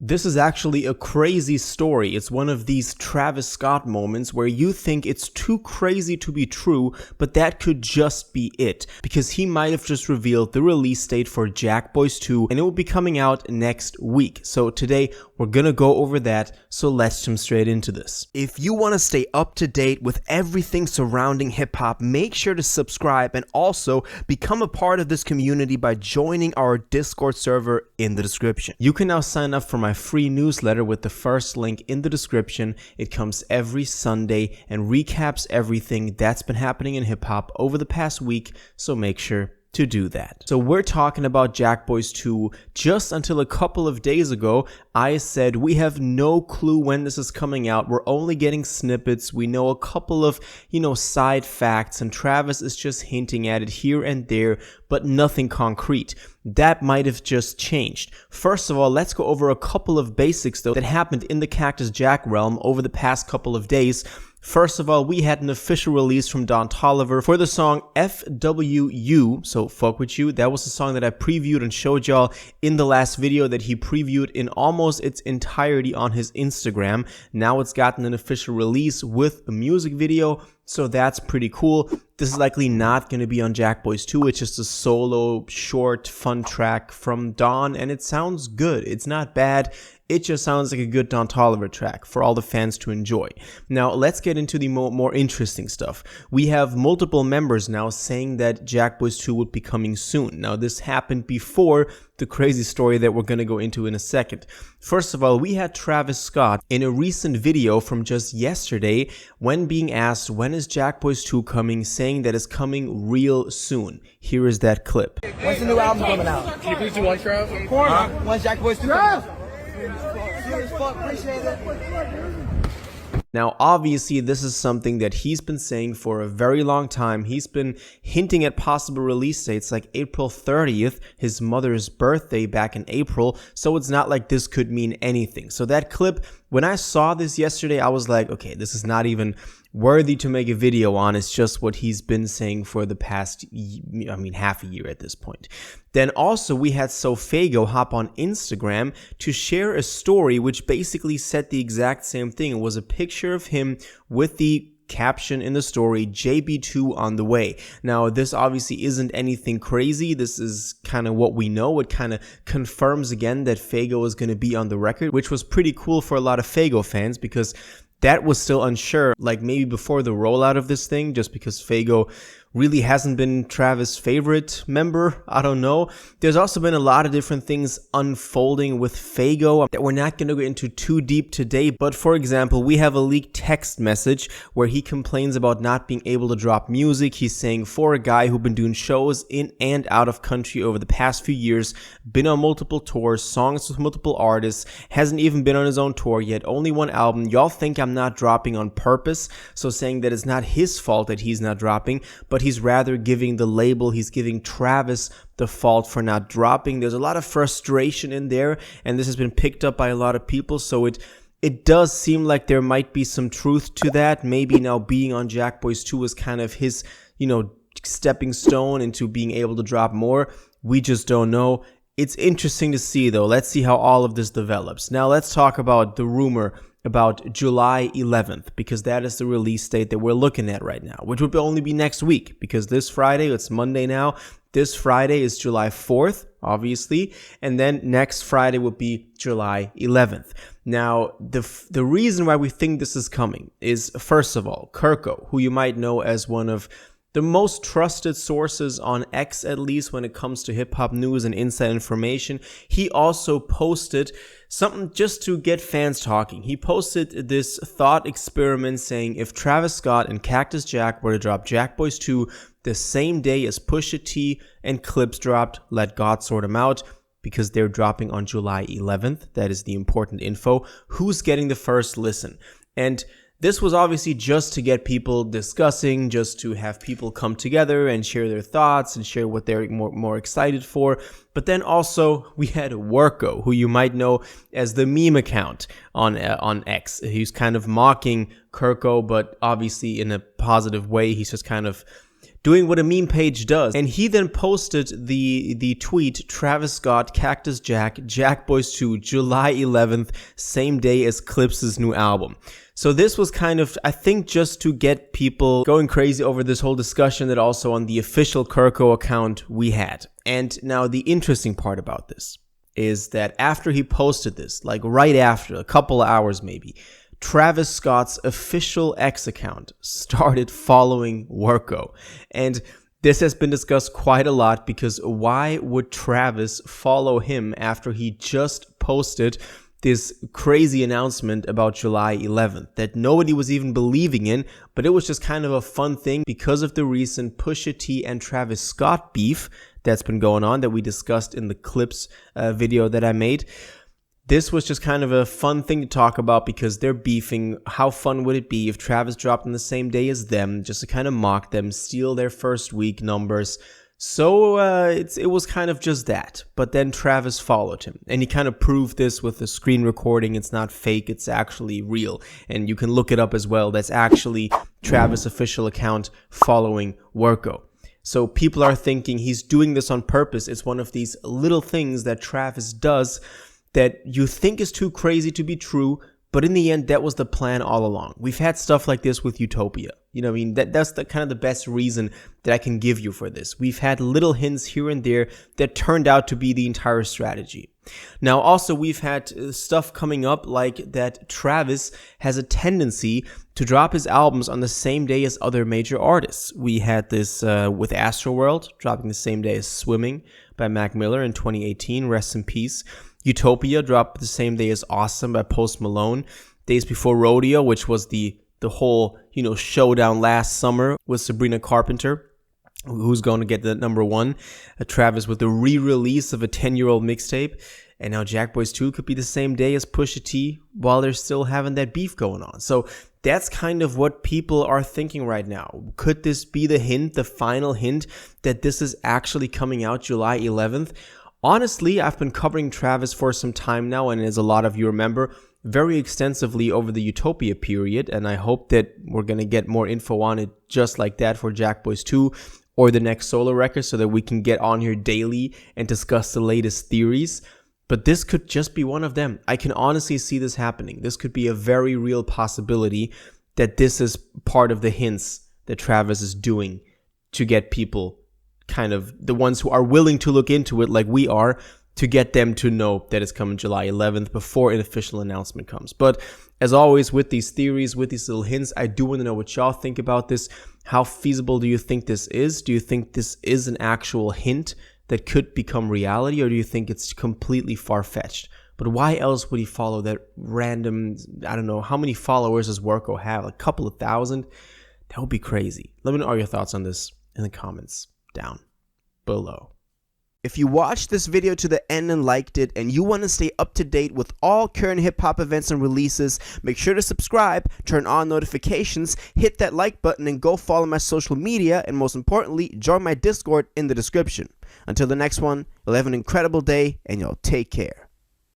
This is actually a crazy story. It's one of these Travis Scott moments where you think it's too crazy to be true, but that could just be it, because he might have just revealed the release date for Jackboys 2, and it will be coming out next week. So today we're gonna go over that, so let's jump straight into this. If you want to stay up to date with everything surrounding hip-hop, make sure to subscribe and also become a part of this community by joining our Discord server in the description. You can now sign up for my free newsletter with the first link in the description. It comes every Sunday and recaps everything that's been happening in hip-hop over the past week, so make sure to do that. So we're talking about Jackboys 2. Just until a couple of days ago, I said we have no clue when this is coming out. We're only getting snippets. We know a couple of, side facts, and Travis is just hinting at it here and there, but nothing concrete. That might have just changed. First of all, let's go over a couple of basics though that happened in the Cactus Jack realm over the past couple of days. First of all, we had an official release from Don Toliver for the song FWU, so Fuck With You. That was the song that I previewed and showed y'all in the last video that he previewed in almost its entirety on his Instagram. Now it's gotten an official release with a music video, so that's pretty cool. This is likely not going to be on Jackboys 2. It's just a solo, short, fun track from Don, and it sounds good. It's not bad. It just sounds like a good Don Toliver track for all the fans to enjoy. Now, let's get into the more interesting stuff. We have multiple members now saying that Jackboys 2 would be coming soon. Now, this happened before the crazy story that we're going to go into in a second. First of all, we had Travis Scott in a recent video from just yesterday when being asked when is Jackboys 2 coming, saying that it's coming real soon. Here is that clip. When's the new album coming out? Can you please do one, Trav? When's Jackboys 2 coming out? Appreciate it. Now, obviously, this is something that he's been saying for a very long time. He's been hinting at possible release dates like April 30th, his mother's birthday back in April. So it's not like this could mean anything. So that clip, when I saw this yesterday, I was like, okay, this is not even worthy to make a video on. It's just what he's been saying for the past, half a year at this point. Then also we had Sofago hop on Instagram to share a story which basically said the exact same thing. It was a picture of him with the caption in the story, JB2 on the way. Now, this obviously isn't anything crazy. This is kind of what we know. It kind of confirms again that Fago is going to be on the record, which was pretty cool for a lot of Fago fans because that was still unsure, like maybe before the rollout of this thing, just because Fago really hasn't been Travis' favorite member. I don't know. There's also been a lot of different things unfolding with Fago that we're not going to go into too deep today. But for example, we have a leaked text message where he complains about not being able to drop music. He's saying, for a guy who's been doing shows in and out of country over the past few years, been on multiple tours, songs with multiple artists, hasn't even been on his own tour yet, only one album. Y'all think I'm not dropping on purpose. So saying that it's not his fault that he's not dropping, but he's rather giving the label, he's giving Travis the fault for not dropping. There's a lot of frustration in there, and this has been picked up by a lot of people, so it does seem like there might be some truth to that. Maybe now being on Jackboys 2 is kind of his, stepping stone into being able to drop more. We just don't know. It's interesting to see though. Let's see how all of this develops. Now let's talk about the rumor about July 11th, because that is the release date that we're looking at right now, which would only be next week, because this Friday, it's Monday now, this Friday is July 4th, obviously, and then next Friday would be July 11th. Now, the reason why we think this is coming is, first of all, Kirko, who you might know as one of the most trusted sources on X, at least when it comes to hip-hop news and inside information. He also posted something just to get fans talking. He posted this thought experiment saying if Travis Scott and Cactus Jack were to drop Jackboys 2 the same day as Pusha T and Clips dropped, let God sort them out, because they're dropping on July 11th. That is the important info. Who's getting the first listen? And this was obviously just to get people discussing, just to have people come together and share their thoughts and share what they're more excited for. But then also we had Worko, who you might know as the meme account on X. He's kind of mocking Kirko, but obviously in a positive way. He's just kind of doing what a meme page does. And he then posted the tweet, Travis Scott, Cactus Jack, Jackboys 2, July 11th, same day as Clips' new album. So this was kind of, I think, just to get people going crazy over this whole discussion that also on the official Kirko account we had. And now the interesting part about this is that after he posted this, like right after, a couple of hours maybe, Travis Scott's official X account started following Kirko. And this has been discussed quite a lot, because why would Travis follow him after he just posted this crazy announcement about July 11th that nobody was even believing in, but it was just kind of a fun thing because of the recent Pusha T and Travis Scott beef that's been going on that we discussed in the Clips video that I made. This was just kind of a fun thing to talk about because they're beefing. How fun would it be if Travis dropped on the same day as them, just to kind of mock them, steal their first week numbers? So it was kind of just that. But then Travis followed him, and he kind of proved this with the screen recording. It's not fake, it's actually real. And you can look it up as well. That's actually Travis' official account following Kirko. So people are thinking he's doing this on purpose. It's one of these little things that Travis does that you think is too crazy to be true, but in the end, that was the plan all along. We've had stuff like this with Utopia. You know what I mean? That's the kind of the best reason that I can give you for this. We've had little hints here and there that turned out to be the entire strategy. Now, also, we've had stuff coming up like that Travis has a tendency to drop his albums on the same day as other major artists. We had this with Astroworld, dropping the same day as Swimming by Mac Miller in 2018. Rest in peace. Utopia dropped the same day as Awesome by Post Malone. Days Before Rodeo, which was the whole, showdown last summer with Sabrina Carpenter, who's going to get the #1. Travis with the re-release of a 10-year-old mixtape. And now Jackboys 2 could be the same day as Pusha T while they're still having that beef going on. So that's kind of what people are thinking right now. Could this be the hint, the final hint, that this is actually coming out July 11th? Honestly, I've been covering Travis for some time now, and as a lot of you remember, very extensively over the Utopia period, and I hope that we're going to get more info on it just like that for Jackboys 2 or the next solo record, so that we can get on here daily and discuss the latest theories. But this could just be one of them. I can honestly see this happening. This could be a very real possibility that this is part of the hints that Travis is doing to get people, kind of the ones who are willing to look into it like we are, to get them to know that it's coming July 11th before an official announcement comes. But as always, with these theories, with these little hints, I do want to know what y'all think about this. How feasible do you think this is? Do you think this is an actual hint that could become reality, or do you think it's completely far-fetched? But why else would he follow that random, I don't know, how many followers does Kirko have? A couple of thousand? That would be crazy. Let me know all your thoughts on this in the comments down below. If you watched this video to the end and liked it, and you want to stay up to date with all current hip-hop events and releases, make sure to subscribe, turn on notifications, hit that like button, and go follow my social media, and most importantly, join my Discord in the description. Until the next one, you'll have an incredible day, and y'all take care.